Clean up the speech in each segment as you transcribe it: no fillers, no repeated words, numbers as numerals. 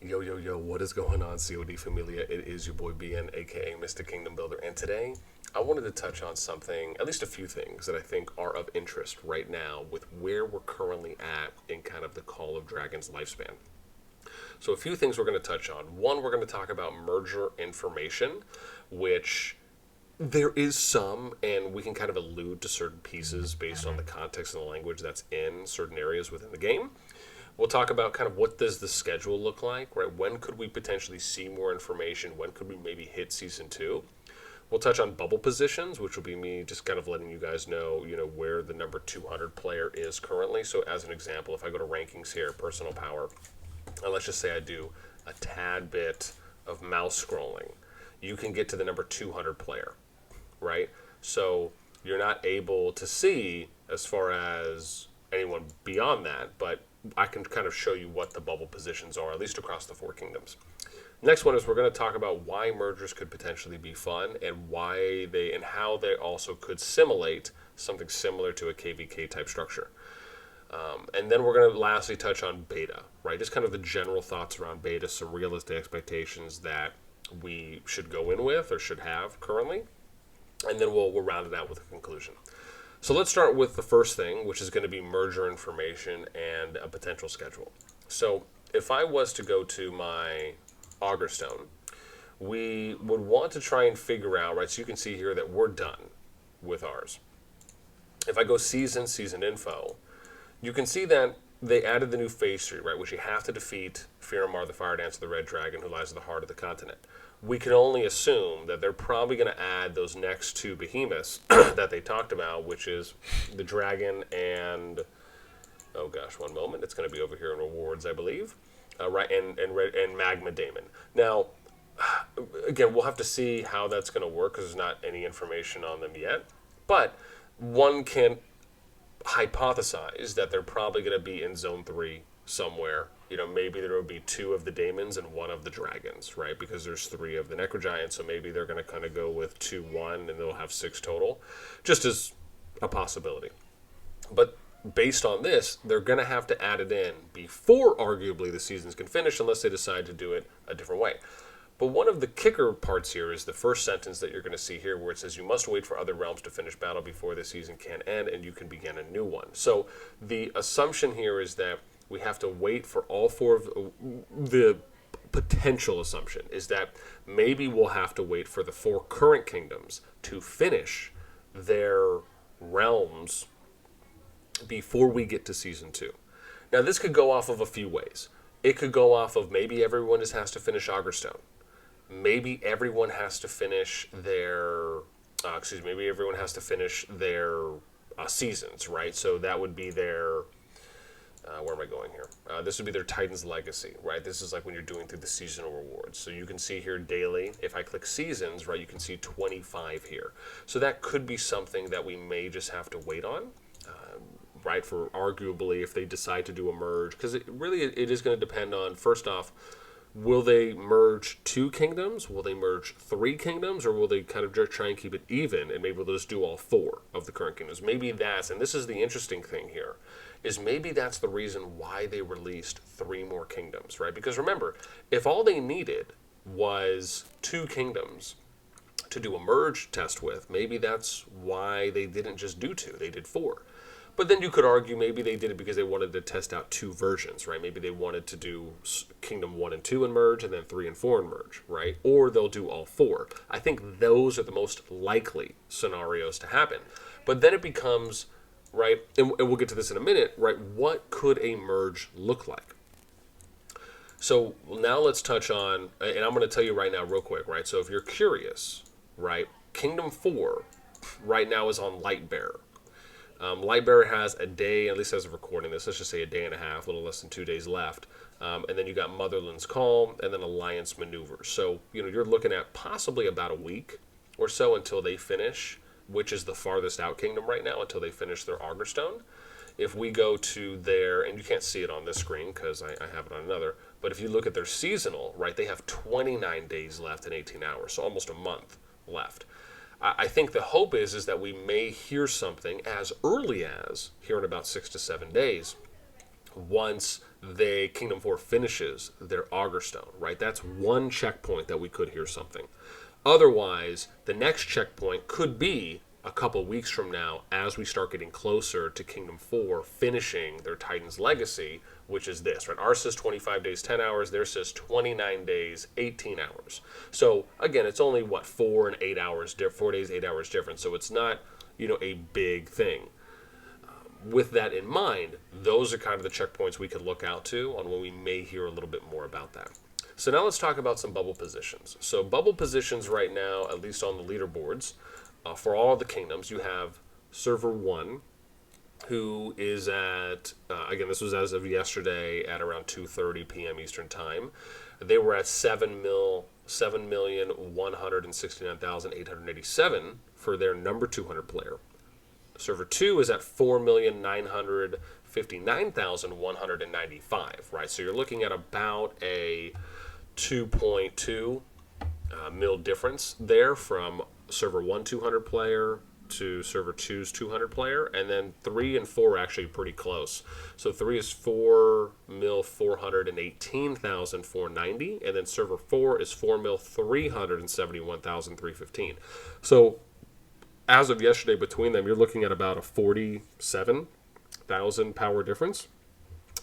Yo, yo, yo, what is going on, COD Familia? It is your boy BN, aka Mr. Kingdom Builder, and today I wanted to touch on something, at least a few things that I think are of interest right now with where we're currently at in kind of the Call of Dragons lifespan. So, a few things we're going to touch on. One, we're going to talk about merger information, which there is some, and we can kind of allude to certain pieces based on the context and the language that's in certain areas within the game. We'll talk about kind of what does the schedule look like, right? When could we potentially see more information? When could we maybe hit season two? We'll touch on bubble positions, which will be me just kind of letting you guys know, where the number 200 player is currently. So as an example, if I go to rankings here, personal power, and let's just say I do a tad bit of mouse scrolling, you can get to the number 200 player, right? So you're not able to see as far as anyone beyond that, but I can kind of show you what the bubble positions are, at least across the four kingdoms. Next one is we're going to talk about why mergers could potentially be fun and why they and how they also could simulate something similar to a KvK type structure. And then we're going to lastly touch on beta, right? Just kind of the general thoughts around beta, some realistic expectations that we should go in with or should have currently. And then we'll round it out with a conclusion. So let's start with the first thing, which is going to be merger information and a potential schedule. So if I was to go to my Augerstone, we would want to try and figure out, right, so you can see here that we're done with ours. If I go season info, you can see that they added the new phase 3, right, which you have to defeat Firamar, the Fire Dance of the Red Dragon, who lies at the heart of the continent. We can only assume that they're probably going to add those next two behemoths that they talked about, which is the dragon and, oh gosh, one moment, it's going to be over here in rewards, I believe, right, and Magma Daemon. Now, again, we'll have to see how that's going to work because there's not any information on them yet, but one can hypothesize that they're probably going to be in Zone 3 somewhere. Maybe there will be two of the daemons and one of the dragons, right? Because there's three of the necrogiants, so maybe they're going to kind of go with 2-1 and they'll have 6 total, just as a possibility. But based on this, they're going to have to add it in before arguably the seasons can finish unless they decide to do it a different way. But one of the kicker parts here is the first sentence that you're going to see here where it says you must wait for other realms to finish battle before the season can end and you can begin a new one. So the assumption here is that we have to wait for all four of the potential assumption is that maybe we'll have to wait for the 4 current kingdoms to finish their realms before we get to season 2. Now this could go off of a few ways. It could go off of maybe everyone just has to finish Augerstone. Maybe everyone has to finish their seasons, right? So that would be their where am I going here? This would be their Titan's Legacy, right? This is like when you're doing through the seasonal rewards. So you can see here daily, if I click seasons, right, you can see 25 here. So that could be something that we may just have to wait on, right, for arguably if they decide to do a merge. Because it is going to depend on, first off, will they merge 2 kingdoms? Will they merge 3 kingdoms? Or will they kind of just try and keep it even and maybe they'll just do all 4 of the current kingdoms? Maybe that's, and this is the interesting thing here, is maybe that's the reason why they released 3 more kingdoms, right? Because remember, if all they needed was 2 kingdoms to do a merge test with, maybe that's why they didn't just do 2, they did 4. But then you could argue maybe they did it because they wanted to test out 2 versions, right? Maybe they wanted to do Kingdom 1 and 2 and merge, and then 3 and 4 and merge, right? Or they'll do all 4. I think those are the most likely scenarios to happen. But then it becomes, right, and we'll get to this in a minute, right, what could a merge look like? So now let's touch on, and I'm going to tell you right now real quick, right? So if you're curious, right, Kingdom 4 right now is on Lightbearer. Lightbearer has a day, at least as of recording this, let's just say a day and a half, a little less than 2 days left. And then you got Motherland's Call and then Alliance Maneuver. So, you're looking at possibly about a week or so until they finish, which is the farthest out kingdom right now, until they finish their Augerstone. If we go to their, and you can't see it on this screen because I have it on another, but if you look at their seasonal, right, they have 29 days left in 18 hours, so almost a month left. I think the hope is that we may hear something as early as here in about 6 to 7 days once Kingdom 4 finishes their Augur Stone, right? That's one checkpoint that we could hear something. Otherwise, the next checkpoint could be a couple weeks from now as we start getting closer to Kingdom 4 finishing their Titan's Legacy, which is this, right? Ours says 25 days, 10 hours. Theirs says 29 days, 18 hours. So, again, it's only, 4 and 8 hours, 4 days, 8 hours difference. So it's not, a big thing. With that in mind, those are kind of the checkpoints we could look out to on when we may hear a little bit more about that. So now let's talk about some bubble positions. So bubble positions right now, at least on the leaderboards, for all of the kingdoms, you have Server 1, who is at, again, this was as of yesterday at around 2:30 p.m. Eastern Time. They were at 7,169,887 for their number 200 player. Server 2 is at 4,959,195, right? So you're looking at about a 2.2 mil difference there from Server 1 200 player to Server 2's 200 player, and then 3 and 4 are actually pretty close. So 3 is 4,418,490, and then Server 4 is 4,371,315. So as of yesterday, between them, you're looking at about a 47,000 power difference.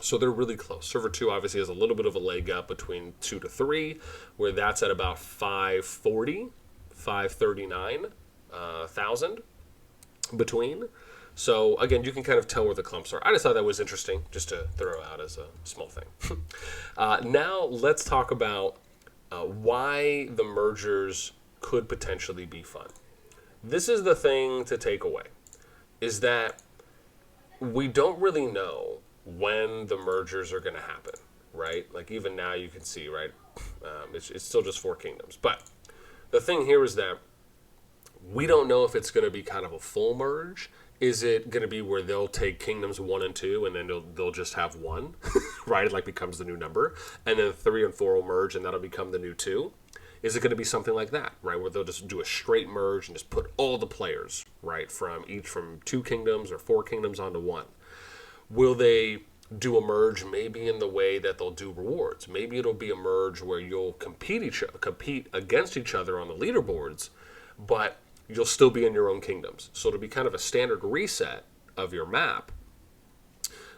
So they're really close. Server 2 obviously has a little bit of a leg up between 2 to 3, where that's at about 539,000 between. So again, you can kind of tell where the clumps are. I just thought that was interesting, just to throw out as a small thing. Now let's talk about why the mergers could potentially be fun. This is the thing to take away, is that we don't really know when the mergers are going to happen, right? Like even now you can see, right? It's still just 4 kingdoms. But the thing here is that we don't know if it's going to be kind of a full merge. Is it going to be where they'll take kingdoms 1 and 2 and then they'll just have 1, right? It like becomes the new number. And then 3 and 4 will merge and that'll become the new 2. Is it going to be something like that, right, where they'll just do a straight merge and just put all the players, right, from 2 kingdoms or 4 kingdoms onto 1? Will they do a merge maybe in the way that they'll do rewards? Maybe it'll be a merge where you'll compete against each other on the leaderboards, but you'll still be in your own kingdoms. So it'll be kind of a standard reset of your map,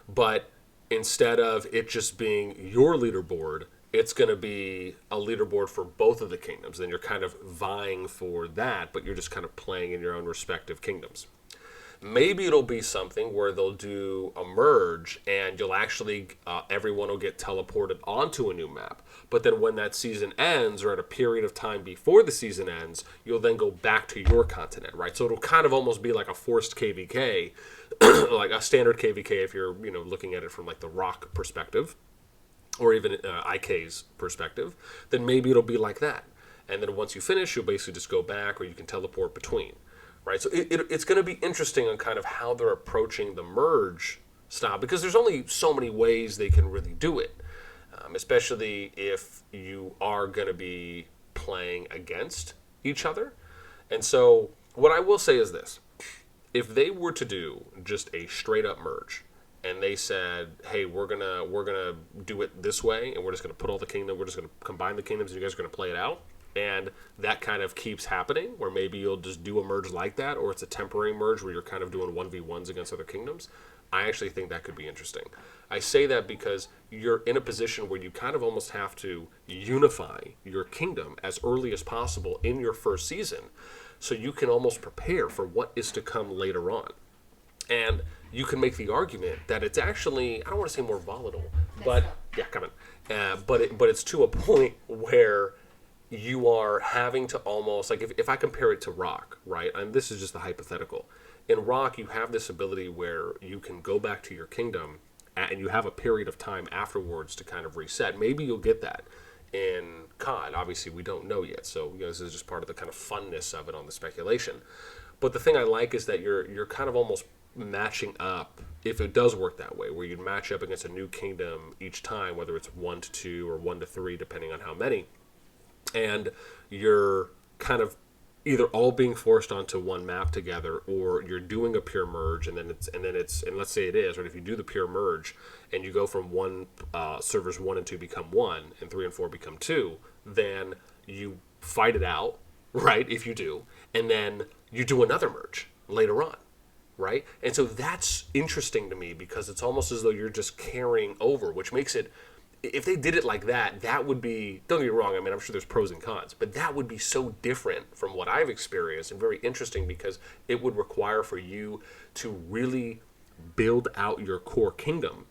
but instead of it just being your leaderboard, it's going to be a leaderboard for both of the kingdoms. Then you're kind of vying for that, but you're just kind of playing in your own respective kingdoms. Maybe it'll be something where they'll do a merge and you'll actually, everyone will get teleported onto a new map. But then when that season ends, or at a period of time before the season ends, you'll then go back to your continent, right? So it'll kind of almost be like a forced KvK, like a standard KvK if you're, looking at it from like the rock perspective, or even IK's perspective. Then maybe it'll be like that. And then once you finish, you'll basically just go back, or you can teleport between. Right, so it's going to be interesting on kind of how they're approaching the merge style, because there's only so many ways they can really do it, especially if you are going to be playing against each other. And so what I will say is this: if they were to do just a straight up merge, and they said, hey, we're gonna do it this way, and we're just gonna put all the kingdom, we're just gonna combine the kingdoms, and you guys are gonna play it out. And that kind of keeps happening, where maybe you'll just do a merge like that, or it's a temporary merge where you're kind of doing 1v1s against other kingdoms. I actually think that could be interesting. I say that because you're in a position where you kind of almost have to unify your kingdom as early as possible in your first season, so you can almost prepare for what is to come later on. And you can make the argument that it's actually, I don't want to say more volatile, but yeah, come on. But it's to a point where you are having to almost, like if I compare it to Rock, right, and this is just a hypothetical. In Rock, you have this ability where you can go back to your kingdom and you have a period of time afterwards to kind of reset. Maybe you'll get that in CoD. Obviously, we don't know yet, so this is just part of the kind of funness of it on the speculation. But the thing I like is that you're kind of almost matching up, if it does work that way, where you'd match up against a new kingdom each time, whether it's 1 to 2 or 1 to 3, depending on how many. And you're kind of either all being forced onto one map together, or you're doing a pure merge, and let's say it is, right? If you do the pure merge and you go from one servers 1 and 2 become one, and 3 and 4 become two, then you fight it out, right? If you do, and then you do another merge later on, right? And so that's interesting to me because it's almost as though you're just carrying over, which makes it, if they did it like that, that would be, don't get me wrong, I mean, I'm sure there's pros and cons, but that would be so different from what I've experienced and very interesting because it would require for you to really build out your core kingdom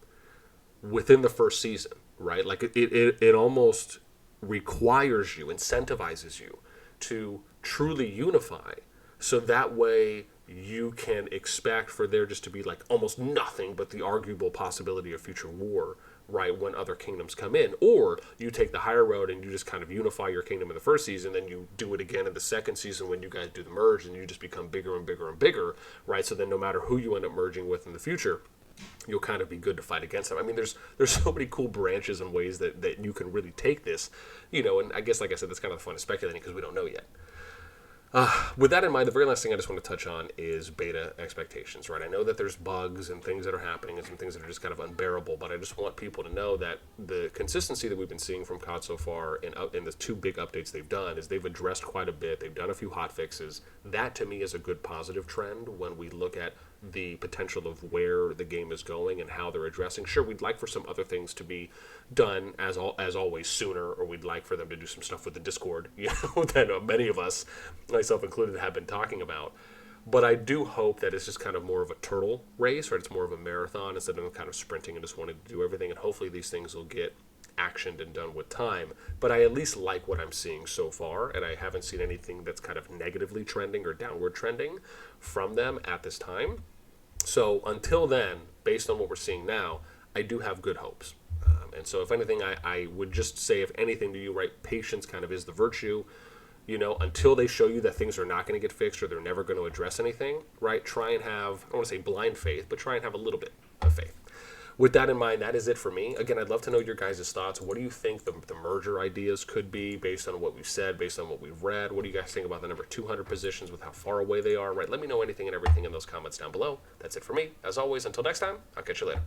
within the first season, right? Like it almost requires you, incentivizes you to truly unify so that way you can expect for there just to be like almost nothing but the arguable possibility of future war, right, when other kingdoms come in. Or you take the higher road and you just kind of unify your kingdom in the first season, then you do it again in the second season when you guys do the merge and you just become bigger and bigger and bigger, right? So then no matter who you end up merging with in the future, you'll kind of be good to fight against them. I mean, there's so many cool branches and ways that you can really take this, and I guess, like I said, that's kind of the fun of speculating because we don't know yet. With that in mind, the very last thing I just want to touch on is beta expectations, right? I know that there's bugs and things that are happening and some things that are just kind of unbearable, but I just want people to know that the consistency that we've been seeing from COD so far in the two big updates they've done is they've addressed quite a bit. They've done a few hot fixes. That, to me, is a good positive trend when we look at the potential of where the game is going and how they're addressing. Sure, we'd like for some other things to be done as always sooner, or we'd like for them to do some stuff with the Discord, that many of us, myself included, have been talking about. But I do hope that it's just kind of more of a turtle race, right? It's more of a marathon instead of kind of sprinting and just wanting to do everything. And hopefully these things will get actioned and done with time. But I at least like what I'm seeing so far, and I haven't seen anything that's kind of negatively trending or downward trending from them at this time. So until then, based on what we're seeing now, I do have good hopes. And so if anything, I would just say, if anything to you, right, patience kind of is the virtue. Until they show you that things are not going to get fixed or they're never going to address anything, right, try and have, I don't want to say blind faith, but try and have a little bit of faith. With that in mind, that is it for me. Again, I'd love to know your guys' thoughts. What do you think the merger ideas could be based on what we've said, based on what we've read? What do you guys think about the number 200 positions with how far away they are, right? Let me know anything and everything in those comments down below. That's it for me. As always, until next time, I'll catch you later.